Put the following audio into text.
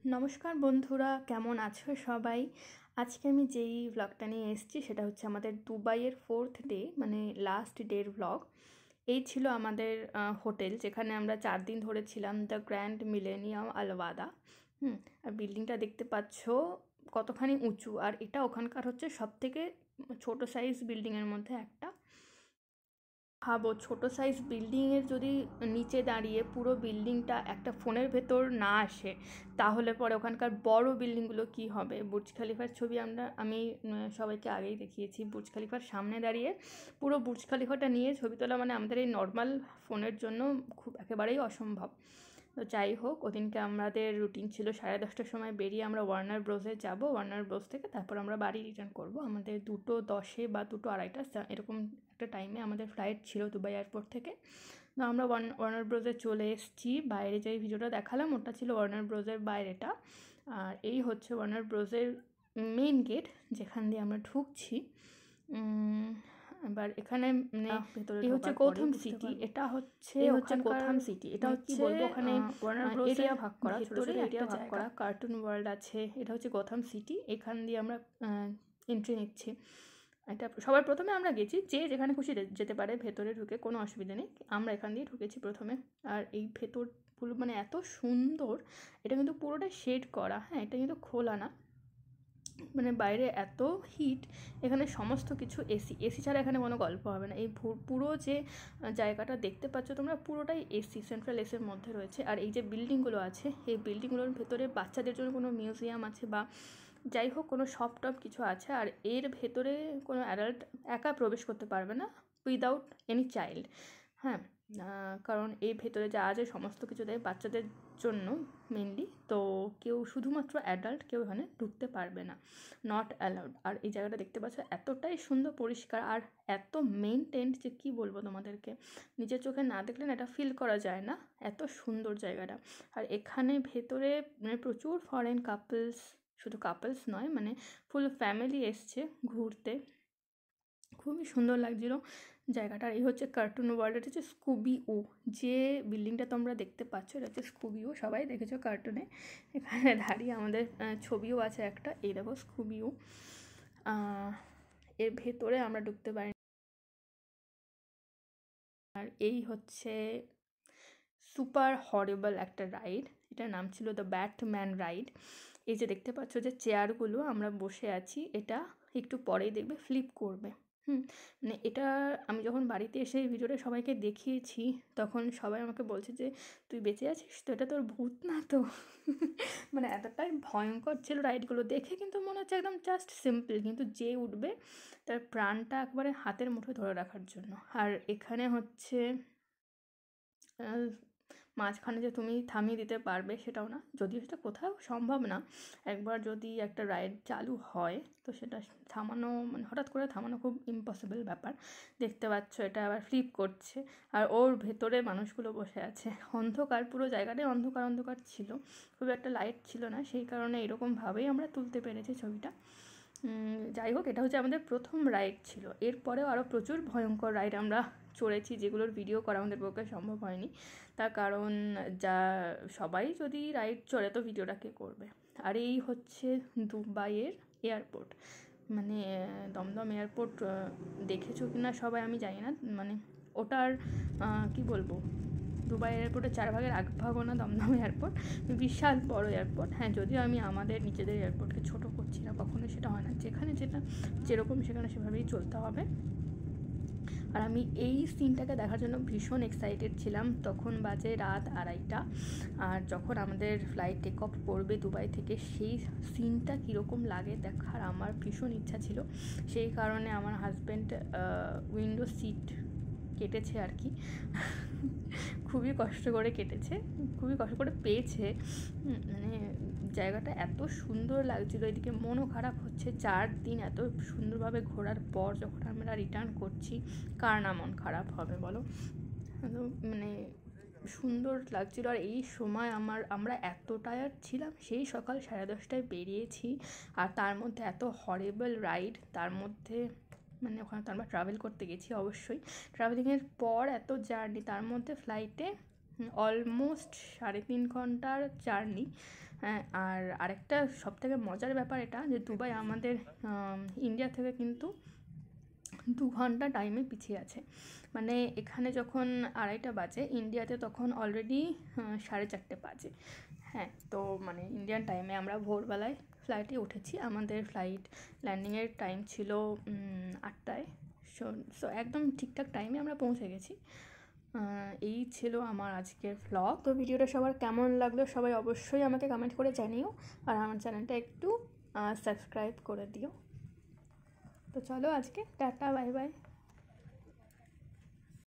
নমস্কার বন্ধুরা, কেমন আছো সবাই? আজকে আমি যেই ব্লগটা নিয়ে এসেছি সেটা হচ্ছে আমাদের দুবাইয়ের 4th ডে, মানে লাস্ট ডের ব্লগ। এই ছিল আমাদের হোটেল, যেখানে আমরা 4 দিন ধরে ছিলাম, দ্য গ্র্যান্ড মিলেনিয়াম আলওয়াদা। আর বিল্ডিংটা দেখতে পাচ্ছ কতখানি উঁচু, আর এটা ওখানকার হচ্ছে সবথেকে ছোট সাইজ বিল্ডিংয়ের মধ্যে একটা। ভাবো, ছোট সাইজ বিল্ডিংয়ের যদি নিচে দাঁড়িয়ে পুরো বিল্ডিংটা একটা ফোনের ভেতর না আসে, তাহলে পরে ওখানকার বড় বিল্ডিংগুলো কি হবে। বুর্জ খালিফার ছবি আমি সবাইকে আগেই দেখিয়েছি। বুর্জ খালিফার সামনে দাঁড়িয়ে পুরো বুর্জ খালিফাটা নিয়ে ছবি তোলা মানে আমাদের এই নর্মাল ফোনের জন্য খুব একেবারেই অসম্ভব। তো যাই হোক, ওদিনকে আমাদের রুটিন ছিল 10:30টার সময় বেরিয়ে আমরা ওয়ার্নার ব্রোসে যাব। ওয়ার্নার ব্রোস থেকে তারপর আমরা বাড়ি রিটার্ন করব। আমাদের 2:10 বা 2:30 এরকম একটা টাইমে আমাদের ফ্লাইট ছিল দুবাই এয়ারপোর্ট থেকে। তো আমরা ওয়ার্নার ব্রোসে চলে এসেছি। বাইরে যে ভিডিওটা দেখালাম ওটা ছিল ওয়ার্নার ব্রোসের বাইরেটা, আর এই হচ্ছে ওয়ার্নার ব্রোসের মেইন গেট, যেখান দিয়ে আমরা ঢুকছি। এবার এখানে ভেতরে এই হচ্ছে গৌতম সিটি। এটা হচ্ছে গৌতম সিটি। এটা হচ্ছে বলবো ওখানে এরিয়া ভাগ করা, ছোট ছোট এরিয়া ভাগ করা, কার্টুন ওয়ার্ল্ড আছে। এটা হচ্ছে গৌতম সিটি। এখান দিয়ে আমরা এন্ট্রি নিচ্ছি। এটা সবার প্রথমে আমরা গেছি, যে যেখানে খুশি যেতে পারে, ভেতরে ঢুকে কোনো অসুবিধা নেই। আমরা এখান দিয়ে ঢুকেছি প্রথমে। আর এই ভেতরগুলো মানে এত সুন্দর। এটা কিন্তু পুরোটাই শেড করা, হ্যাঁ, এটা কিন্তু খোলা না। মানে বাইরে এত হিট, এখানে সমস্ত কিছু এসি ছাড়া এখানে কোনো গল্প হবে না। এই পুরো যে জায়গাটা দেখতে পাচ্ছ তোমরা, পুরোটাই এসি, সেন্ট্রাল এসির মধ্যে রয়েছে। আর এই যে বিল্ডিংগুলো আছে, এই বিল্ডিংগুলোর ভেতরে বাচ্চাদের জন্য কোনো মিউজিয়াম আছে বা যাই হোক কোনো শপ টপ কিছু আছে। আর এর ভেতরে কোনো অ্যাডাল্ট একা প্রবেশ করতে পারবে না উইদাউট এনি চাইল্ড। হ্যাঁ, কারণ এই ভেতরে যা আছে সমস্ত কিছু দেয় বাচ্চাদের জন্য মেনলি। তো কেউ শুধুমাত্র অ্যাডাল্ট কেউ এখানে ঢুকতে পারবে না, নট অ্যালাউড। আর এই জায়গাটা দেখতে পাচ্ছ এতটাই সুন্দর পরিষ্কার আর এত মেনটেন্ড যে কী বলবো তোমাদেরকে, নিজের চোখে না দেখলে না এটা ফিল করা যায় না, এত সুন্দর জায়গাটা। আর এখানে ভেতরে মানে প্রচুর ফরেন কাপলস, শুধু কাপলস নয়, মানে ফুল ফ্যামিলি এসছে ঘুরতে। খুবই সুন্দর লাগছিল জায়গাটা। এই হচ্ছে কার্টুন ওয়ার্ল্ড। এটা হচ্ছে স্কুবি-ও, যে বিল্ডিংটা তোমরা দেখতে পাচ্ছ এটা হচ্ছে স্কুবি-ও। সবাই দেখেছো কার্টুনে। এখানে দাঁড়িয়ে আমাদের ছবিও আছে একটা, এই দেখো স্কুবি-ও। এর ভেতরে আমরা ঢুকতে পারি। আর এই হচ্ছে সুপার হরিবল একটা রাইড, এটার নাম ছিল দ্য ব্যাটম্যান রাইড। এই যে দেখতে পাচ্ছ যে চেয়ারগুলো আমরা বসে আছি, এটা একটু পরেই দেখবে ফ্লিপ করবে। মানে এটা আমি যখন বাড়িতে এসে এই ভিডিওটা সবাইকে দেখিয়েছি, তখন সবাই আমাকে বলছে যে তুই বেঁচে আছিস তো, এটা তোর ভূত না তো। মানে এতটাই ভয়ঙ্কর ছিল রাইডগুলো দেখে। কিন্তু মনে হচ্ছে একদম জাস্ট সিম্পল, কিন্তু যে উঠবে তার প্রাণটা একবারে হাতের মুঠোয় ধরে রাখার জন্য। আর এখানে হচ্ছে মাঝখানে যে তুমি থামিয়ে দিতে পারবে সেটাও না, যদিও সেটা কোথাও সম্ভব না। একবার যদি একটা রাইড চালু হয় তো সেটা থামানো, মানে হঠাৎ করে থামানো খুব ইম্পসিবল ব্যাপার। দেখতে পাচ্ছ এটা আবার ফ্লিপ করছে, আর ওর ভেতরে মানুষগুলো বসে আছে। অন্ধকার, পুরো জায়গাটাই অন্ধকার অন্ধকার ছিল, খুব একটা লাইট ছিল না, সেই কারণে এরকমভাবেই আমরা তুলতে পেরেছি ছবিটা। যাই হোক, এটা হচ্ছে আমাদের প্রথম রাইড ছিল। এরপরেও আরও প্রচুর ভয়ঙ্কর রাইড আমরা চড়েছি, যেগুলোর ভিডিও করা আমাদের পক্ষে সম্ভব হয়নি। তার কারণ যা সবাই যদি রাইড চড়ে তো ভিডিওটা কে করবে। আর এই হচ্ছে দুবাইয়ের এয়ারপোর্ট, মানে দমদম এয়ারপোর্ট। দেখেছো কি না সবাই আমি জানি না, মানে ওটার কি বলবো, দুবাই এয়ারপোর্টের 4 ভাগের 1 ভাগও না দমদম এয়ারপোর্ট। বিশাল বড় এয়ারপোর্ট। হ্যাঁ, যদিও আমি আমাদের নিজেদের এয়ারপোর্টকে ছোট করছি না, কখনো সেটা হয় না। যেখানে যেটা যেরকম সেখানে সেভাবেই চলতে হবে। আর আমি এই সিনটাকে দেখার জন্য ভীষণ এক্সাইটেড ছিলাম। তখন বাজে রাত 2:30, আর যখন আমাদের ফ্লাইট টেক অফ করবে দুবাই থেকে, সেই সিনটা কীরকম লাগে দেখার আমার ভীষণ ইচ্ছা ছিল। সেই কারণে আমার হাজব্যান্ড উইন্ডো সিট কেটেছে আর কি। খুবই কষ্ট করে কেটেছে, খুবই কষ্ট করে পেয়েছে। মানে জায়গাটা এত সুন্দর লাগছিল, এদিকে মনও খারাপ হচ্ছে। 4 দিন এত সুন্দরভাবে ঘোরার পর যখন আমরা রিটার্ন করছি, কার না মন খারাপ হবে বলো। মানে সুন্দর লাগছিল। আর এই সময় আমরা এত টায়ার্ড ছিলাম, সেই সকাল 10:30টায় বেরিয়েছি, আর তার মধ্যে এত হরিবল রাইড, তার মধ্যে মানে ওখানে তো আমরা ট্রাভেল করতে গেছি অবশ্যই, ট্রাভেলিংয়ের পর এত জার্নি, তার মধ্যে ফ্লাইটে অলমোস্ট 3.5 ঘন্টার জার্নি। হ্যাঁ, আর আরেকটা সবথেকে মজার ব্যাপার এটা যে দুবাই আমাদের ইন্ডিয়া থেকে কিন্তু 2 ঘন্টা টাইমে পিছিয়ে আছে। মানে এখানে যখন 2:30 বাজে, ইন্ডিয়াতে তখন অলরেডি 4:30 বাজে। হ্যাঁ, তো মানে ইন্ডিয়ান টাইমে আমরা ভোরবেলায় ফ্লাইটে উঠেছি। আমাদের ফ্লাইট ল্যান্ডিংয়ের টাইম ছিল 8টায়। সো একদম ঠিকঠাক টাইমে আমরা পৌঁছে গেছি। এই ছিল আমার আজকের ভ্লগ। তো ভিডিওটা সবার কেমন লাগলো সবাই অবশ্যই আমাকে কমেন্ট করে জানিও, আর আমার চ্যানেলটা একটু সাবস্ক্রাইব করে দিও। তো চলো আজকে টাটা, বাই বাই।